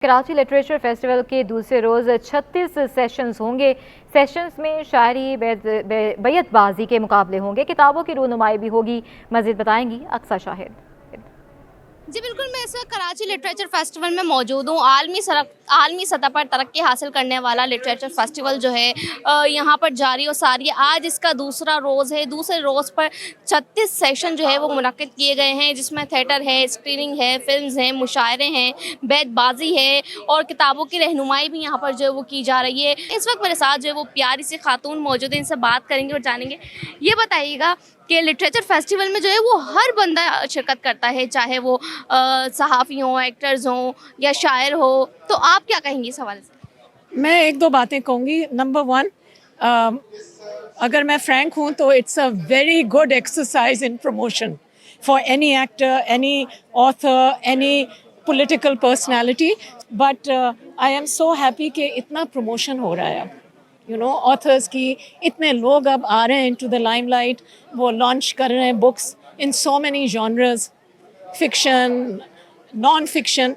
Karachi literature festival के दूसरे रोज़ 36 sessions होंगे। सेशंस में शायरी, बैतबाजी के मुकाबले होंगे, किताबों की रूनुमाई भी होगी। मज़ीद बताएंगी अक्सा शाहिद। जी बिल्कुल, मैं इस वक्त कराची लिटरेचर फेस्टिवल में मौजूद हूँ। आलमी सतह पर तरक्की हासिल करने वाला लिटरेचर फेस्टिवल जो है यहाँ पर जारी और सारी है। आज इसका दूसरा रोज़ है। दूसरे रोज़ पर 36 सेशन जो है वो मुनक्किद किए गए हैं, जिसमें थिएटर है, स्क्रीनिंग है, फिल्म्स हैं, मुशायरे हैं, बैतबाजी है और किताबों की रहनुमाई भी यहाँ पर जो है वो की जा रही है। इस वक्त मेरे साथ जो है वो प्यारी सी खातून मौजूद है, इनसे बात करेंगे और जानेंगे। ये बताइएगा कि लिटरेचर फेस्टिवल में जो है वो हर बंदा शिरकत करता है, चाहे वो सहाफ़ी हों, एक्टर्स हों या शायर हो, तो आप क्या कहेंगी इस हवाले से? मैं एक दो बातें कहूँगी। नंबर वन, अगर मैं फ्रैंक हूँ तो it's a very good exercise in promotion for any actor, any author, any political personality. But I am so happy कि इतना प्रमोशन हो रहा है। ऑथर्स की इतने लोग अब आ रहे हैं इनटू द लाइमलाइट, वो लॉन्च कर रहे हैं बुक्स इन so many genres, fiction, non fiction.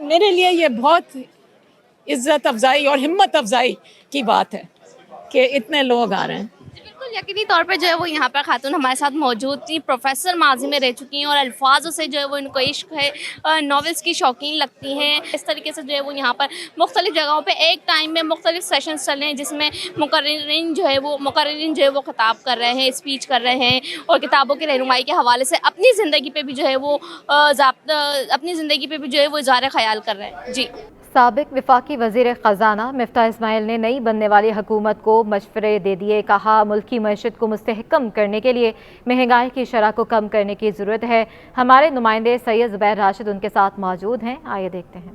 मेरे लिए ये बहुत इज़्ज़त अफजाई और हिम्मत अफजाई की बात है कि इतने लोग आ रहे हैं। जी बिल्कुल, यकीनी तौर पे जो है वो यहाँ पर खातून हमारे साथ मौजूद थी। प्रोफेसर माजी में रह चुकी हैं और अल्फाजों से जो है वो इनको इश्क है, नॉवेल्स की शौकीन लगती हैं। इस तरीके से जो है वो यहाँ पर मुख्तलिफ जगहों पे एक टाइम में मुख्तलिफ सेशंस चल रहे हैं, जिसमें मुकर्रिरीन जो है वो खिताब कर रहे हैं, स्पीच कर रहे हैं और किताबों की रहनुमाई के हवाले से अपनी ज़िंदगी पे भी जो है वो इज़हार ख्याल कर रहे हैं। जी साबिक वफाकी वज़ीर ख़ज़ाना मिफ्ताह इस्माइल ने नई बनने वाली हुकूमत को मशवरे दे दिए। कहा, मुल्की मईशत को मुस्तहकम करने के लिए महंगाई की शरह को कम करने की ज़रूरत है। हमारे नुमाइंदे सैयद ज़ुबैर राशिद उनके साथ मौजूद हैं, आइए देखते हैं।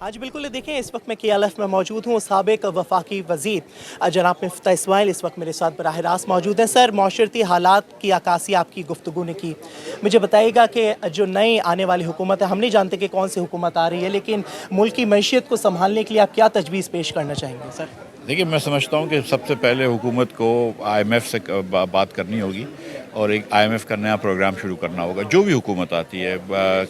आज बिल्कुल देखें, इस वक्त मैं KLF में मौजूद हूँ। साबिक वफाकी वज़ीर जनाब मिफ्ताह इस्माइल इस वक्त मेरे साथ बराह रास्त मौजूद हैं। सर, माशरती हालात की अक्कासी आपकी गुफ्तगू ने की। मुझे बताइएगा कि जो नई आने वाली हुकूमत है, हम नहीं जानते कि कौन सी हुकूमत आ रही है, लेकिन मुल्क की मईशत को संभालने के लिए आप क्या तजवीज़ पेश करना चाहेंगे? सर देखिए, मैं समझता हूँ कि सबसे पहले हुकूमत को IMF से बात करनी होगी और एक IMF का नया प्रोग्राम शुरू करना होगा। जो भी हुकूमत आती है,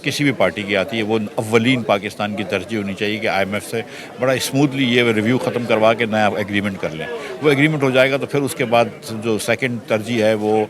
किसी भी पार्टी की आती है, वो अव्वलीन पाकिस्तान की तरजीह होनी चाहिए कि IMF से बड़ा स्मूथली ये रिव्यू ख़त्म करवा के नया एग्रीमेंट कर लें। वो एग्रीमेंट हो जाएगा तो फिर उसके बाद जो सेकंड तरजीह है वो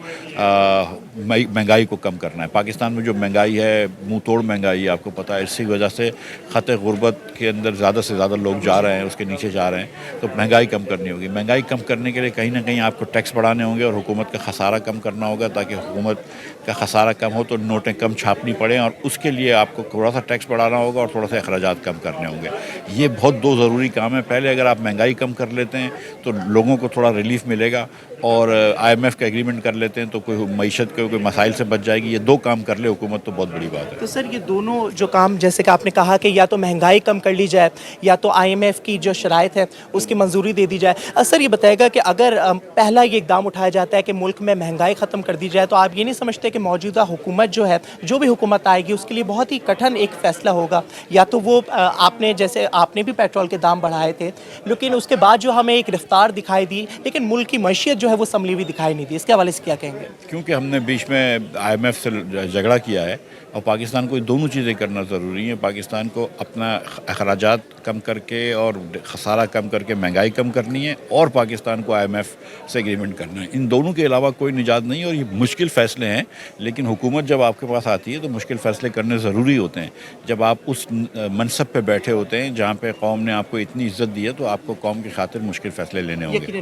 महंगाई को कम करना है। पाकिस्तान में जो महंगाई है, मुँह तोड़ महंगाई है, आपको पता है। इसी वजह से ख़त गुर्बत के अंदर ज़्यादा से ज़्यादा लोग जा रहे हैं, उसके नीचे जा रहे हैं। तो महंगाई कम करनी होगी। महंगाई कम करने के लिए कहीं ना कहीं आपको टैक्स बढ़ाने होंगे और हुकूमत का खसारा कम करना होगा, ताकि हुकूमत का खसारा कम हो तो नोटें कम छापनी पड़ें, और उसके लिए आपको थोड़ा सा टैक्स बढ़ाना होगा और थोड़ा सा अखराजात कम करने होंगे। ये बहुत दो ज़रूरी काम है। पहले अगर आप महंगाई कम कर लेते हैं तो लोगों को थोड़ा रिलीफ मिलेगा, और IMF का एग्रीमेंट कर लेते हैं तो कोई मईशत के कोई मसाइल से बच जाएगी। ये दो काम कर ले हुकूमत तो बहुत बड़ी बात है। तो सर, ये दोनों जो काम, जैसे कि आपने कहा कि या तो महंगाई कम कर ली जाए या तो IMF की जो शराइत है उसकी मंजूरी दे दी जाए। सर, ये बताएगा कि अगर पहला ये इकदाम उठाया जाता है कि मुल्क में महंगाई ख़त्म कर दी जाए, तो आप ये नहीं समझते कि मौजूदा हुकूमत जो है, जो भी हुकूमत आएगी, उसके लिए बहुत ही कठिन एक फ़ैसला होगा? या तो वो आपने भी पेट्रोल के दाम बढ़ाए थे, लेकिन उसके बाद जो हमें एक रफ्तार दिखाई दी, लेकिन मुल्क की मईशत जो है वो संभली हुई दिखाई नहीं दी। इसके हवाले से क्या कहेंगे? क्योंकि हमने बीच में IMF से झगड़ा किया है और पाकिस्तान को दोनों चीज़ें करना ज़रूरी है। पाकिस्तान को अपना अखराजात कम करके और खसारा कम करके महंगाई कम करनी है, और पाकिस्तान को IMF से एग्रीमेंट करना है। इन दोनों के अलावा कोई निजात नहीं है, और ये मुश्किल फ़ैसले हैं। लेकिन हुकूमत जब आपके पास आती है तो मुश्किल फ़ैसले करने ज़रूरी होते हैं। जब आप उस मनसब पे बैठे होते हैं जहाँ पे कौम ने आपको इतनी इज्जत दी है, तो आपको कौम की खातिर मुश्किल फ़ैसले लेने होंगे।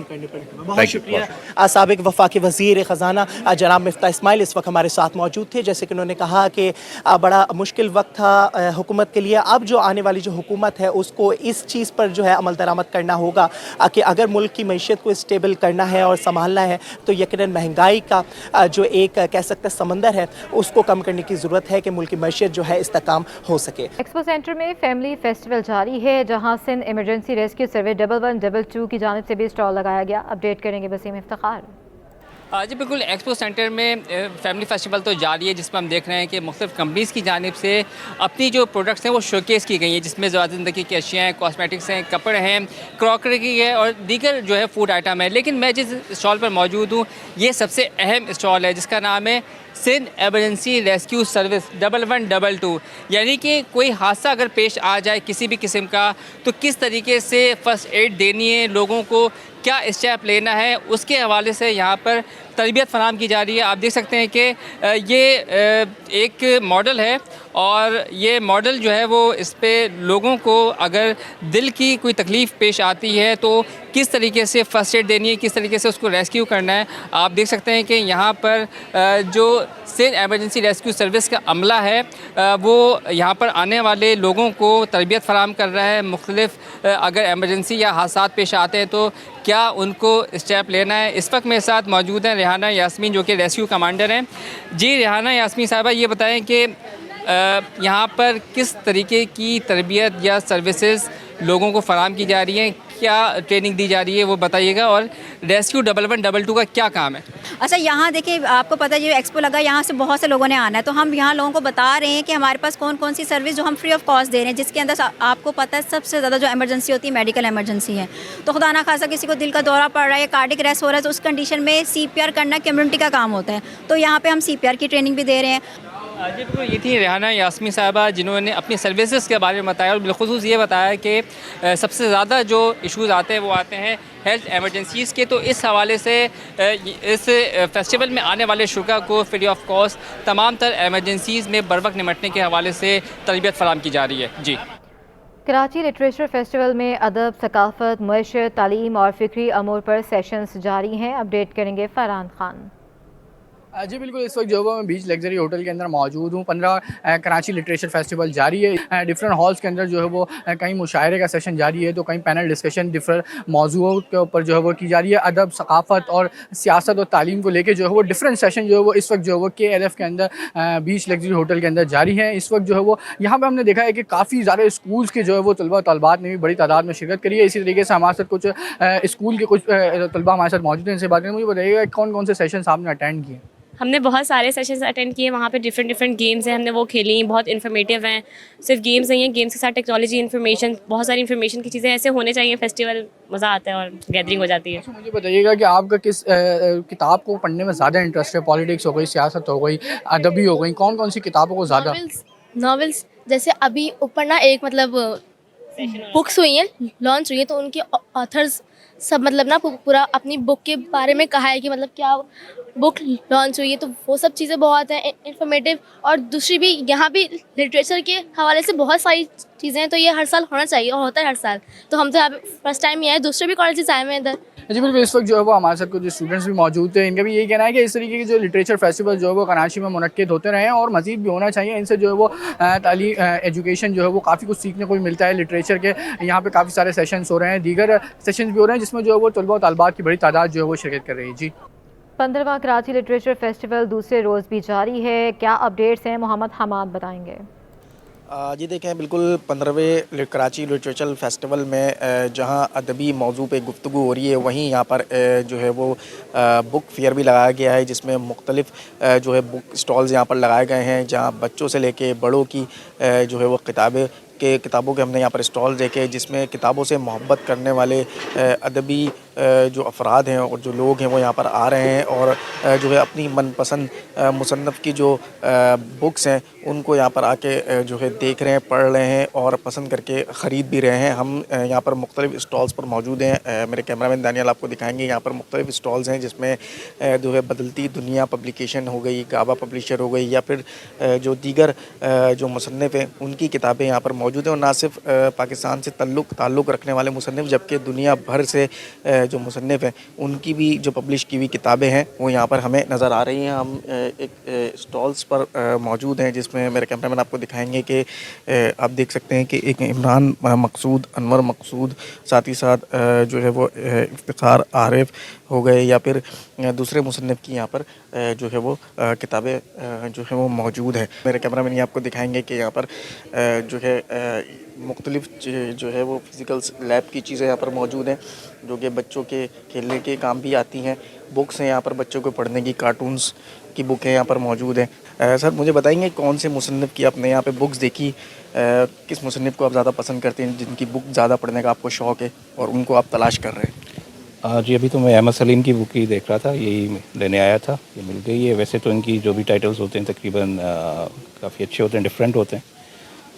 बहुत शुक्रिया। साबिक वफाकी वज़ीर ख़ज़ाना जनाब मिफ्ताह इस्माइल इस वक्त हमारे साथ मौजूद थे। जैसे कि उन्होंने कहा कि बड़ा मुश्किल वक्त था हुकूमत के लिए। अब जो आने वाली जो हुकूमत है उसको इस चीज़ पर जो है अमल दरामद करना होगा कि अगर मुल्क की मईशत को स्टेबल करना है और संभालना है, तो यकीनन महंगाई का जो एक कह सकते समंदर है उसको कम करने की ज़रूरत है कि मुल्क की मईशत जो है इस्तेकाम हो सके। एक्सपो सेंटर में फैमिली फेस्टिवल जारी है, जहां सिंध इमरजेंसी रेस्क्यू सर्विस 1112 की जानिब से भी स्टॉल लगाया गया। अपडेट करेंगे वसीम इफ्तिखार। जी बिल्कुल, एक्सपो सेंटर में फैमिली फेस्टिवल तो जारी है, जिसमें हम देख रहे हैं कि मुख्तलिफ कंपनीज़ की जानिब से अपनी जो प्रोडक्ट्स हैं वो शोकेस की गई हैं, जिसमें ज़िंदगी की अशियाँ हैं, कॉस्मेटिक्स हैं, कपड़े हैं, क्रॉकरी की है और दीगर जो है फूड आइटम है। लेकिन मैं जिस स्टॉल पर मौजूद हूँ, ये सबसे अहम स्टॉल है, जिसका नाम है सिंध एमरजेंसी रेस्क्यू सर्विस 1112, यानी कि कोई हादसा अगर पेश आ जाए किसी भी किस्म का तो किस तरीके से फ़र्स्ट एड देनी है, लोगों को क्या स्टेप लेना है, उसके हवाले से यहाँ पर तरबियत फराहम की जा रही है। आप देख सकते हैं कि ये एक मॉडल है और ये मॉडल जो है वो इस पे लोगों को अगर दिल की कोई तकलीफ़ पेश आती है तो किस तरीके से फ़र्स्ट एड देनी है, किस तरीके से उसको रेस्क्यू करना है। आप देख सकते हैं कि यहाँ पर जो सिंध एमरजेंसी रेस्क्यू सर्विस का अमला है वो यहाँ पर आने वाले लोगों को तरबियत फराहम कर रहा है। मुख्तलिफ अगर एमरजेंसी या हादसात पेश आते हैं तो क्या उनको स्टेप लेना है। इस वक्त मेरे साथ मौजूद हैं रेहाना यास्मीन जो कि रेस्क्यू कमांडर हैं। जी रेहाना यास्मीन साहबा, ये बताएं कि यहाँ पर किस तरीके की तरबियत या सर्विसेज लोगों को फराहम की जा रही हैं, क्या ट्रेनिंग दी जा रही है वो बताइएगा, और रेस्क्यू 1112 का क्या काम है। अच्छा, यहाँ देखिए आपको पता है ये एक्सपो लगा, यहाँ से बहुत से लोगों ने आना है, तो हम यहाँ लोगों को बता रहे हैं कि हमारे पास कौन कौन सी सर्विस जो हम फ्री ऑफ कॉस्ट दे रहे हैं, जिसके अंदर आपको पता है सबसे ज़्यादा जो इमरजेंसी होती है मेडिकल इमरजेंसी है। तो खुदा ना खासा किसी को दिल का दौरा पड़ रहा है या कार्डिक अरेस्ट हो रहा है तो उस कंडीशन में CPR करना कम्युनिटी का काम होता है। तो यहाँ पर हम CPR की ट्रेनिंग भी दे रहे हैं। जी बिल्कुल, ये थी रेहाना यास्मीन साहबा जिन्होंने अपनी सर्विसेज के बारे में बताया और बिलखुसूस ये बताया कि सबसे ज़्यादा जो इश्यूज़ आते हैं वो आते हैं हेल्थ एमरजेंसीज़ के। तो इस हवाले से इस फेस्टिवल में आने वाले शुरा को फ्री ऑफ कॉस्ट तमाम तर एमरजेंसीज़ में बर वक्त निपटने के हवाले से तरबियत फराहम की जा रही है। जी, कराची लिटरेचर फेस्टिवल में अदब, सकाफ़त, मुआशरत, तालीम और फ़िक्री अमूर पर सेशंस जारी हैं। अपडेट करेंगे फरहान खान। जी बिल्कुल, इस वक्त जो है मैं बीच लग्जरी होटल के अंदर मौजूद हूँ। 15 कराची लिटरेचर फेस्टिवल जारी है। डिफरेंट हॉल्स के अंदर जो है वो कहीं मुशायरे का सेशन जारी है तो कहीं पैनल डिस्कशन डिफरेंट मौजूद के ऊपर जो है वो की जा रही है। अदब, सकाफ़त और सियासत और तालीम को लेके जो है वो डिफरेंट सेशन जो है वो इस वक्त जो है वो KLF के अंदर बीच लग्जरी होटल के अंदर जारी है। इस वक्त जो है वो यहाँ पर हमने देखा है कि काफ़ी ज़्यादा स्कूल्स के जो है वो तलबा तलबात ने भी बड़ी तादाद में शिरकत करी है। इसी तरीके से हमारे साथ कुछ स्कूल के कुछ तलबा हमारे साथ मौजूद हैं। इनसे बात करें, मुझे बताइएगा कौन कौन से सेशन आपने अटेंड किए। हमने बहुत सारे सेशंस अटेंड किए, वहाँ पे डिफरेंट गेम्स हैं, हमने वो खेली, बहुत इन्फॉर्मेटिव हैं। सिर्फ गेम्स नहीं है, गेम्स के साथ टेक्नोलॉजी, इन्फॉर्मेशन, बहुत सारी इन्फॉर्मेशन की चीज़ें ऐसे होने चाहिए। फेस्टिवल मज़ा आता है और गैदरिंग हो जाती है। मुझे बताइएगा कि आपका किस किताब को पढ़ने में ज़्यादा इंटरेस्ट है? पॉलिटिक्स हो गई, सियासत हो गई, अदबी हो गई, कौन कौन सी किताबों को ज़्यादा? नॉवेल्स जैसे अभी ऊपर ना एक मतलब बुक्स हुई हैं, लॉन्च हुई है, तो उनके ऑथर्स सब मतलब ना पूरा अपनी बुक के बारे में कहा है कि मतलब क्या बुक लॉन्च हुई है, तो वो सब चीज़ें बहुत हैं इंफॉर्मेटिव। और दूसरी भी यहाँ भी लिटरेचर के हवाले से बहुत सारी चीज़ें हैं, तो ये हर साल होना चाहिए और होता है हर साल। तो हम तो यहाँ पे फर्स्ट टाइम ही आए, दूसरे भी कॉलेजेस आए हुए हैं इधर। जी बिल्कुल, इस वक्त जो है वो हमारे साथ कुछ स्टूडेंट्स भी मौजूद थे। इनका भी यही कहना है कि इस तरीके के जो लिटरेचर फेस्टिवल जो है वो कराची में मुनक्किद होते रहे और मज़ीद भी होना चाहिए। इनसे जो है वो तालीम एजुकेशन जो है वो काफ़ी कुछ सीखने को भी मिलता है। लिटरेचर के यहाँ पे काफ़ी सारे सेशंस हो रहे हैं, दीगर सेशंस भी हो रहे हैं जिसमें जो है वो तलबा और तलबात की बड़ी तादाद जो है वो शिरकत कर रही है। जी, 15वां कराची लिटरेचर फेस्टिवल दूसरे रोज़ भी जारी है। क्या अपडेट्स हैं, मोहम्मद हमाद बताएंगे। जी देखें, बिल्कुल 15वें कराची लिटरेचर फेस्टिवल में जहां अदबी मौजू पे गुफ्तगू हो रही है, वहीं यहाँ पर जो है वो बुक फेयर भी लगाया गया है जिसमें मुख्तलिफ जो है बुक स्टॉल्स यहाँ पर लगाए गए हैं, जहाँ बच्चों से लेके बड़ों की जो है वो किताबों के हमने यहाँ पर स्टॉल देखे, जिसमें किताबों से मोहब्बत करने वाले अदबी जो अफराद हैं और जो लोग हैं वो यहाँ पर आ रहे हैं और जो है अपनी मनपसंद मुसन्नफ़ की जो बुक्स हैं उनको यहाँ पर आके जो है देख रहे हैं, पढ़ रहे हैं और पसंद करके ख़रीद भी रहे हैं। हम यहाँ पर मुख्तलिफ स्टॉल्स पर मौजूद हैं। मेरे कैमरामैन दानियाल आपको दिखाएंगे। यहाँ पर मुख्तलिफ स्टॉल्स हैं जिसमें जो है बदलती दुनिया पब्लिकेशन हो गई, गाबा पब्लिशर हो गई, या फिर जो दीगर जो मुसन्निफ़ हैं उनकी किताबें यहाँ पर मौजूद हैं। और ना सिर्फ पाकिस्तान से ताल्लुक़ रखने वाले मुसन्निफ़, जबकि दुनिया भर से जो मुसन्निफ़ हैं उनकी भी जो पब्लिश की हुई किताबें हैं वो यहाँ पर हमें नज़र आ रही हैं। हम एक स्टॉल्स पर मौजूद हैं जिसमें मेरे कैमरामैन आपको दिखाएंगे कि आप देख सकते हैं कि एक इमरान मकसूद, अनवर मकसूद, साथ ही साथ जो है वो इफ्तिखार आरिफ हो गए, या फिर दूसरे मुसन्निफ़ की यहाँ पर जो है वो किताबें जो है वो मौजूद हैं। मेरे कैमरामैन ये आपको दिखाएंगे कि यहाँ पर जो है मुख्तलिफ जो है वो फ़िज़िकल लैब की चीज़ें यहाँ पर मौजूद हैं जो कि बच्चों के खेलने के काम भी आती हैं। बुक्स हैं यहाँ पर बच्चों को पढ़ने की, कार्टून्स की बुकें यहाँ पर मौजूद हैं। सर मुझे बताएंगे कौन से मुसन्निफ़ की आपने यहाँ पे बुक्स देखी, किस मुसन्निफ़ को आप ज़्यादा पसंद करते हैं, जिनकी बुक ज़्यादा पढ़ने का आपको शौक़ है और उनको आप तलाश कर रहे हैं? जी अभी तो मैं अहमद सलीम की बुक ही देख रहा था, यही लेने आया था, ये मिल गई है। वैसे तो इनकी जो भी टाइटल्स होते हैं तकरीबन काफ़ी अच्छे होते हैं, डिफरेंट होते हैं,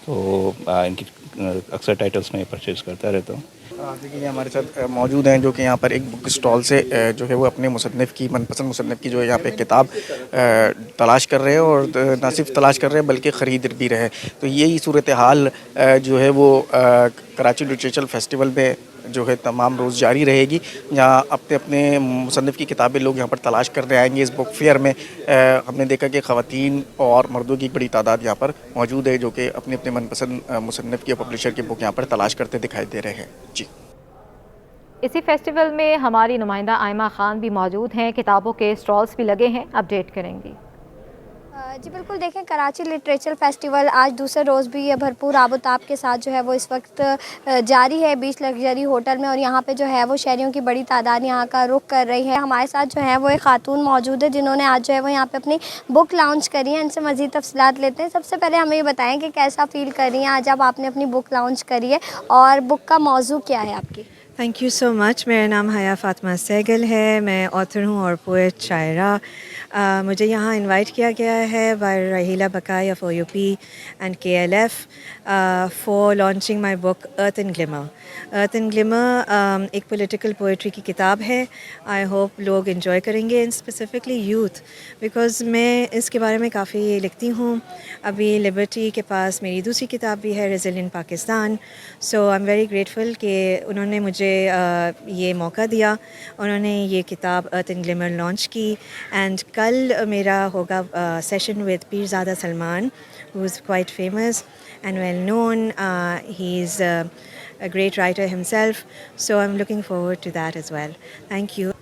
तो इनकी अक्सर टाइटल्स मैं परचेज़ करता रहता हूँ। देखिए हमारे साथ मौजूद हैं जो कि यहाँ पर एक बुक स्टॉल से जो है वो अपने मुसन्निफ़ की मनपसंद मुसन्निफ़ की जो है यहाँ पे किताब तलाश कर रहे हैं, और ना सिर्फ तलाश कर रहे हैं बल्कि ख़रीद भी रहे हैं। तो यही सूरत हाल जो है वो कराची लिटरेचर फेस्टिवल में जो है तमाम रोज़ जारी रहेगी। यहाँ अपने अपने मुसन्निफ़ की किताबें लोग यहाँ पर तलाश करने आएंगे। इस बुक फेयर में हमने देखा कि ख़वातीन और मर्दों की एक बड़ी तादाद यहाँ पर मौजूद है जो कि अपने अपने मनपसंद मुसन्निफ़ की पब्लिशर की बुक यहाँ पर तलाश करते दिखाई दे रहे हैं। जी, इसी फेस्टिवल में हमारी नुमाइंदा आयमा खान भी मौजूद हैं, किताबों के स्टॉल्स भी लगे हैं, अपडेट करेंगी। जी बिल्कुल, देखें कराची लिटरेचर फेस्टिवल आज दूसरे रोज़ भी भरपूर आबोताब के साथ जो है वो इस वक्त जारी है बीच लग्जरी होटल में, और यहाँ पे जो है वो शहरियों की बड़ी तादाद यहाँ का रुख कर रही है। हमारे साथ जो है वो एक खातून मौजूद है जिन्होंने आज जो है वो यहाँ पे अपनी बुक लॉन्च करी है। इनसे मज़ीद तफसीलात लेते हैं। सबसे पहले हमें ये बताएँ कि कैसा फ़ील कर रही हैं आज जब आपने अपनी बुक लॉन्च करी है, और बुक का मौजू क्या है आपकी? Thank you so much. मेरा नाम हया फ़ातिमा सहगल है, मैं ऑथर हूँ और पोएट शायरा। मुझे यहाँ इनवाइट किया गया है by Raheela Baqai of OUP and KLF for launching my book Earth and Glimmer. Earth and Glimmer एक पॉलिटिकल पोइट्री की किताब है। आई होप लोग इन्जॉय करेंगे, इन स्पेसिफिकली यूथ, बिकॉज़ मैं इसके बारे में काफ़ी लिखती हूँ। अभी लिबर्टी के पास मेरी दूसरी किताब भी है, resilient Pakistan. So I am very grateful कि उन्होंने मुझे ये मौका दिया। उन्होंने ये किताब अर्थ एंड ग्लिमर लॉन्च की, एंड कल मेरा होगा session with Pirzada Salman, who is quite famous and well known. He's a great writer himself, so I'm looking forward to that as well. Thank you.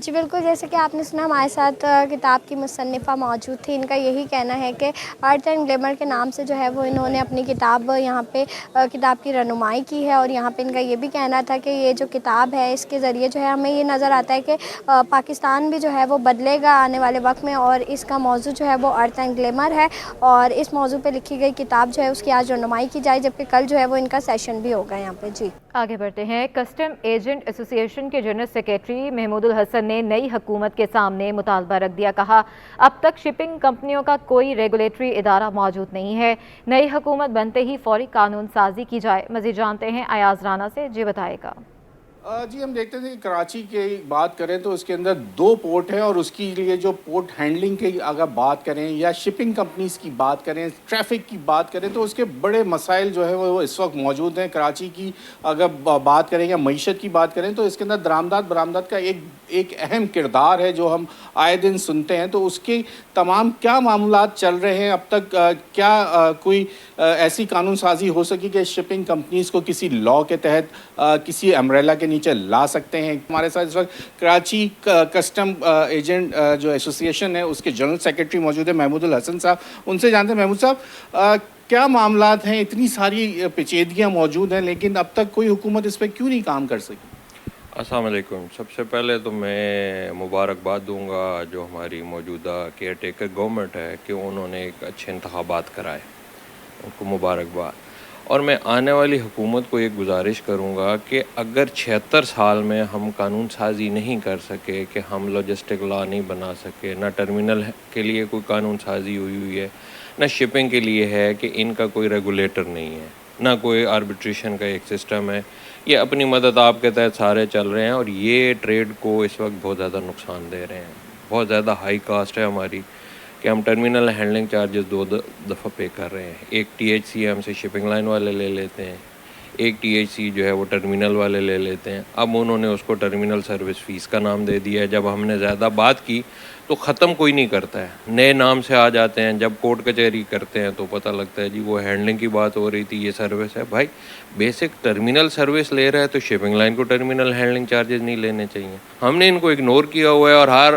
जी बिल्कुल, जैसे कि आपने सुना हमारे साथ किताब की मुसन्निफ़ा मौजूद थी। इनका यही कहना है कि अर्थ एंड ग्लिमर के नाम से जो है वो इन्होंने अपनी किताब यहाँ पे किताब की रनुमाई की है, और यहाँ पे इनका ये भी कहना था कि ये जो किताब है इसके ज़रिए जो है हमें ये नज़र आता है कि पाकिस्तान भी जो है वो बदलेगा आने वाले वक्त में, और इसका मौजू जो है वो अर्थ एंड ग्लिमर है, और इस मौजू पर लिखी गई किताब जो है उसकी आज रनुमाई की जाए, जबकि कल जो है वो इनका सेशन भी होगा यहाँ पे। जी आगे बढ़ते हैं। कस्टम एजेंट एसोसिएशन के जनरल सेक्रेटरी महमूदुल हसन ने नई हुकूमत के सामने मुतालबा रख दिया। कहा, अब तक शिपिंग कंपनियों का कोई रेगुलेटरी इदारा मौजूद नहीं है, नई हुकूमत बनते ही फौरी कानून साजी की जाए। मज़ीद जानते हैं अयाज राना से, जी बताएगा। जी हम देखते थे कि कराची की बात करें तो उसके अंदर 2 पोर्ट हैं, और उसकी लिए जो पोर्ट हैंडलिंग की अगर बात करें या शिपिंग कंपनीज़ की बात करें, ट्रैफिक की बात करें, तो उसके बड़े मसाइल जो है वो इस वक्त मौजूद हैं। कराची की अगर बात करें या मईशत की बात करें तो इसके अंदर दरामदात बरामदात का एक अहम किरदार है जो हम आए दिन सुनते हैं। तो उसके तमाम क्या मामलात चल रहे हैं अब तक, क्या कोई ऐसी कानून साजी हो सकी कि शिपिंग कंपनीज़ को किसी लॉ के तहत किसी अम्ब्रेला के नीचे ला सकते हैं? हमारे साथ इस वक्त कराची कस्टम एजेंट जो एसोसिएशन है उसके जनरल सेक्रेटरी मौजूद है महमूदुल हसन साहब। उनसे जानते हैं, महमूद साहब क्या मामलात हैं? इतनी सारी पेचीदगियाँ मौजूद हैं लेकिन अब तक कोई हुकूमत इस पर क्यों नहीं काम कर सकी? अस्सलाम वालेकुम। सबसे पहले तो मैं मुबारकबाद दूंगा जो हमारी मौजूदा केयर टेकर गवर्नमेंट है कि उन्होंने एक अच्छे इंतखाबात कराए, उनको मुबारकबाद। और मैं आने वाली हुकूमत को एक गुजारिश करूंगा कि अगर 76 साल में हम कानून साजी नहीं कर सके, कि हम लॉजिस्टिक लॉ नहीं बना सके, ना टर्मिनल के लिए कोई कानून साजी हुई है, ना शिपिंग के लिए है कि इनका कोई रेगुलेटर नहीं है, ना कोई आर्बिट्रेशन का एक सिस्टम है, ये अपनी मदद आपके तहत सारे चल रहे हैं, और ये ट्रेड को इस वक्त बहुत ज़्यादा नुकसान दे रहे हैं। बहुत ज़्यादा हाई कास्ट है हमारी कि हम टर्मिनल हैंडलिंग चार्जेस 2 दफ़ा पे कर रहे हैं। एक THC हमसे शिपिंग लाइन वाले ले लेते हैं, एक THC जो है वो टर्मिनल वाले ले लेते हैं। अब उन्होंने उसको टर्मिनल सर्विस फ़ीस का नाम दे दिया है। जब हमने ज़्यादा बात की तो ख़त्म कोई नहीं करता है, नए नाम से आ जाते हैं। जब कोर्ट कचहरी करते हैं तो पता लगता है जी वो हैंडलिंग की बात हो रही थी, ये सर्विस है। भाई बेसिक टर्मिनल सर्विस ले रहा है तो शिपिंग लाइन को टर्मिनल हैंडलिंग चार्जेस नहीं लेने चाहिए। हमने इनको इग्नोर किया हुआ है, और हर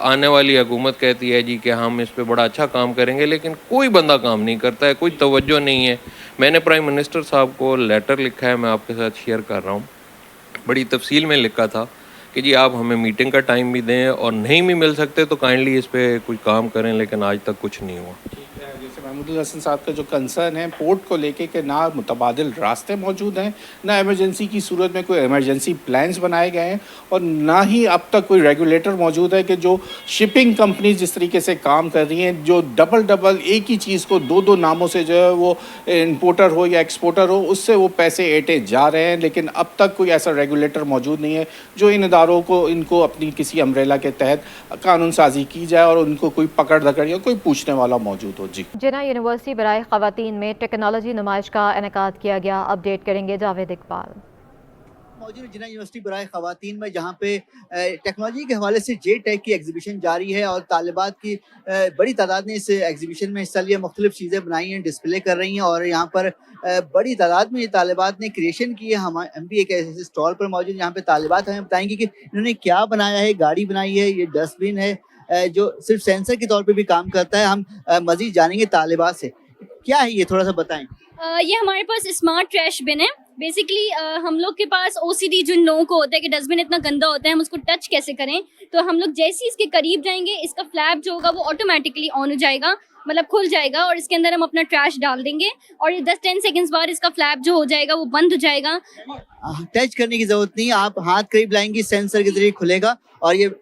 आने वाली हुकूमत कहती है जी कि हम इस पर बड़ा अच्छा काम करेंगे, लेकिन कोई बंदा काम नहीं करता है, कोई तवज्जो नहीं है। मैंने प्राइम मिनिस्टर साहब को लेटर लिखा है, मैं आपके साथ शेयर कर रहा हूँ। बड़ी तफसील में लिखा था कि जी आप हमें मीटिंग का टाइम भी दें, और नहीं भी मिल सकते तो काइंडली इस पर कुछ काम करें, लेकिन आज तक कुछ नहीं हुआ। जैसे महमूदुल हसन साहब का जो कंसर्न है पोर्ट को लेके कि ना मुतबादिल रास्ते मौजूद हैं, ना इमरजेंसी की सूरत में कोई इमरजेंसी प्लान्स बनाए गए हैं, और ना ही अब तक कोई रेगुलेटर मौजूद है कि जो शिपिंग कंपनीज जिस तरीके से काम कर रही हैं, जो डबल एक ही चीज़ को दो नामों से जो है वो इंपोर्टर हो या एक्सपोर्टर हो, उससे वो पैसे ऐंठे जा रहे हैं। लेकिन अब तक कोई ऐसा रेगुलेटर मौजूद नहीं है जो इन इदारों को इनको अपनी किसी अम्ब्रेला के तहत कानून साजी की जाए और उनको कोई पकड़ दकड़ या कोई पूछने वाला मौजूद हो। जी जिना यूनिवर्सिटी बराए ख़वातीन में टेक्नोलॉजी नुमाइश का इनेकाद किया गया। अपडेट करेंगे जावेद इकबाल। मौजूद जिना यूनिवर्सिटी बराए ख़वातीन में जहाँ पे टेक्नोलॉजी के हवाले से जे टेक की एग्जीबिशन जारी है और तालिबात की बड़ी तादाद ने इस एग्जीबिशन में हिस्सा लिया, मुख्तलिफ चीज़ें बनाई हैं, डिस्प्ले कर रही हैं और यहाँ पर बड़ी तादाद में ये तालिबात ने क्रिएशन की है। हम भी एक ऐसे स्टॉल पर मौजूद, यहाँ पे तालिबात हमें बताएंगे कि इन्होंने क्या बनाया है। गाड़ी बनाई है, ये डस्टबिन है जो सिर्फ सेंसर के तौर पे भी काम करता है। हम मजीद जानेंगे तालिबात से, क्या है ये थोड़ा सा बताएं। ये हमारे पास स्मार्ट ट्रैश बिन है। बेसिकली हम लोग के पास ओसीडी जिन लोगों को होता है कि डस्टबिन इतना गंदा होता है, हम उसको टच कैसे करें, तो हम लोग जैसे ही इसके करीब जाएंगे इसका फ्लैप जो होगा वो ऑटोमेटिकली ऑन हो जाएगा, मतलब खुल जाएगा और इसके अंदर हम अपना ट्रैश डाल देंगे और ये 10-10 सेकंड्स बाद इसका फ्लैप जो हो जाएगा वो बंद हो जाएगा। टच करने की जरूरत नहीं, आप हाथ करीब लाएंगे, सेंसर के जरिए खुलेगा और ये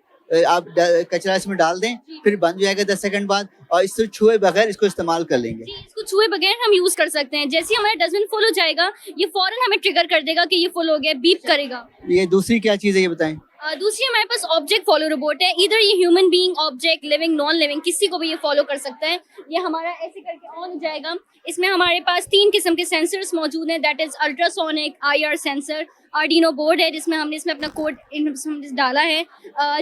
आप कचरा इसमें डाल दें, फिर बंद हो जाएगा 10 सेकंड बाद और इससे छुए बगैर इसको इस्तेमाल कर लेंगे। इसको छुए बगैर हम यूज कर सकते हैं। जैसे ही हमारा डस्टबिन फुल हो जाएगा ये फौरन हमें ट्रिगर कर देगा कि ये फुल हो गया, बीप करेगा। ये दूसरी क्या चीज़ है ये बताएं। दूसरी हमारे पास ऑब्जेक्ट फॉलो रोबोट है। इधर ये human being, object, living, non living, किसी को भी ये फॉलो कर सकता है। ये हमारा ऐसे करके ऑन हो जाएगा। इसमें हमारे पास 3 किस्म के सेंसर्स मौजूद हैं, that is ultrasonic, IR sensor, Arduino board है जिसमें हमने इसमें अपना कोड डाला है।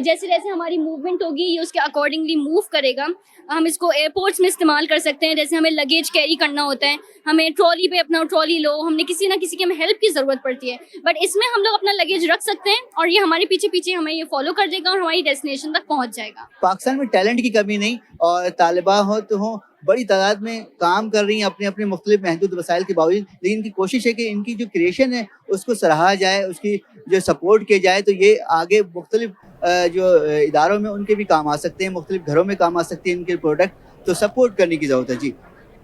जैसे जैसे हमारी मूवमेंट होगी ये उसके अकॉर्डिंगली मूव करेगा। हम इसको एयरपोर्ट्स में इस्तेमाल कर सकते हैं, जैसे हमें लगेज कैरी करना होता है, हमें ट्रॉली पे अपना ट्रॉली लो, हमने किसी ना किसी की हमें हेल्प की ज़रूरत पड़ती है, बट इसमें हम लोग अपना लगेज रख सकते हैं और ये हमारे पीछे पीछे हमें ये फॉलो कर देगा और हमारी डेस्टिनेशन तक पहुँच जाएगा। पाकिस्तान में टैलेंट की कमी नहीं और तालिबा हो तो हो बड़ी तादाद में काम कर रही हैं अपने अपने मुख्तलिफ महदूद वसाइल के बावजूद, लेकिन इनकी कोशिश है कि इनकी जो क्रिएशन है उसको सराहा जाए, उसकी जो सपोर्ट किया जाए, तो ये आगे मुख्तलिफ जो इदारों में उनके भी काम आ सकते हैं, मुख्तलिफ घरों में काम आ सकते हैं इनके प्रोडक्ट, तो सपोर्ट करने की ज़रूरत है। जी।